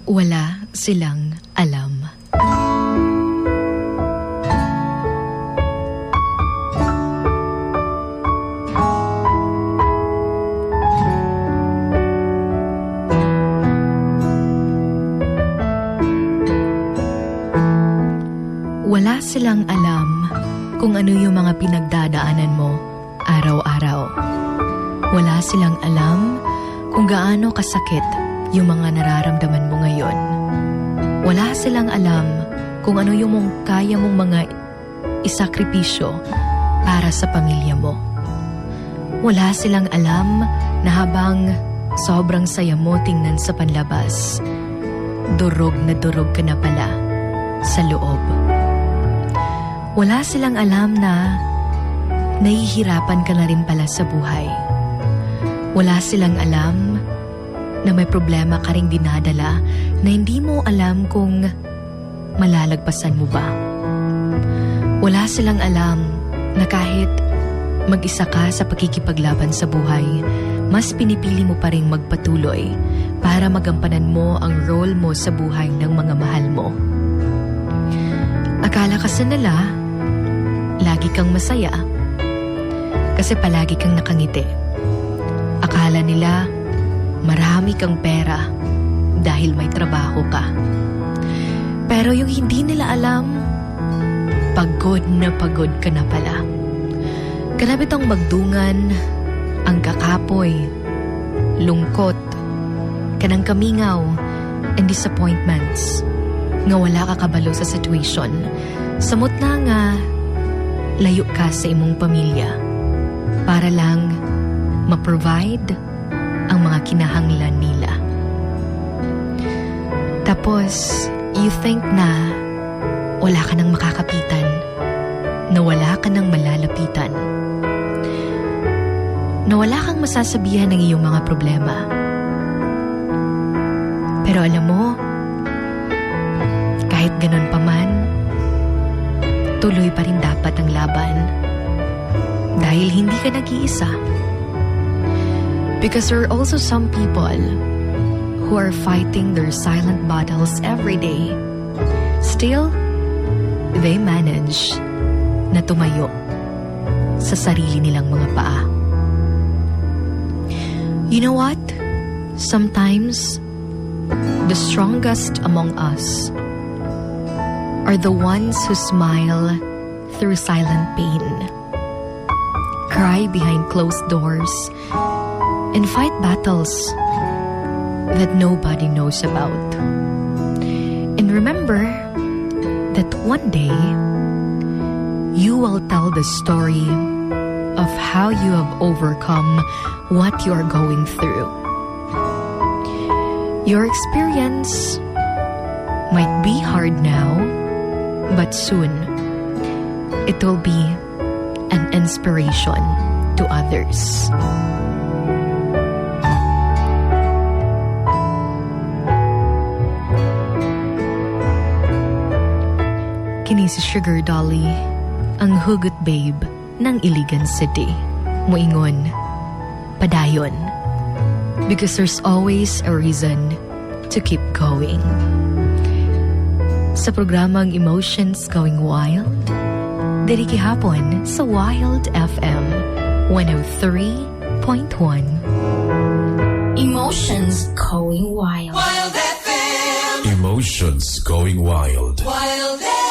Wala silang alam. Wala silang alam kung ano yung mga pinagdadaanan mo araw-araw. Wala silang alam kung gaano kasakit yung mga nararamdaman mo ngayon. Wala silang alam kung ano yung kaya mong mga isakripisyo para sa pamilya mo. Wala silang alam na habang sobrang saya mo tingnan sa panlabas, durog na durog ka na pala sa loob. Wala silang alam na nahihirapan ka na rin pala sa buhay. Wala silang alam na may problema ka ring dinadala na hindi mo alam kung malalagpasan mo ba. Wala silang alam na kahit mag-isa ka sa pakikipaglaban sa buhay, mas pinipili mo pa rin magpatuloy para magampanan mo ang role mo sa buhay ng mga mahal mo. Akala kasi nila, lagi kang masaya kasi palagi kang nakangiti. Akala nila, marami kang pera dahil may trabaho ka. Pero yung hindi nila alam, pagod ka na pala. Kalabit ang magdungan, ang kakapoy, lungkot, kanang kamingaw, and disappointments. Nga wala ka kabalo sa situation. Samot na nga, layo ka sa imong pamilya para lang ma-provide ang mga kinahanglan nila. Tapos, you think na wala ka nang makakapitan, na wala ka nang malalapitan, na wala kang masasabihan ng iyong mga problema. Pero alam mo, kahit ganun pa man, tuloy pa rin dapat ang laban. Dahil hindi ka nag-iisa. Because there are also some people who are fighting their silent battles every day. Still, they manage na tumayo sa sarili nilang mga paa. You know what? Sometimes, the strongest among us are the ones who smile through silent pain, cry behind closed doors, and fight battles that nobody knows about. And remember that one day, you will tell the story of how you have overcome what you are going through. Your experience might be hard now, but soon, it will be an inspiration to others. Kini si Sugar Dolly, ang hugot babe ng Iligan City. Moingon, padayon. Because there's always a reason to keep going. Sa programang Emotions Going Wild, diri kihapon sa Wild FM 103.1. Emotions Going Wild. Wild FM. Emotions Going Wild. Wild FM.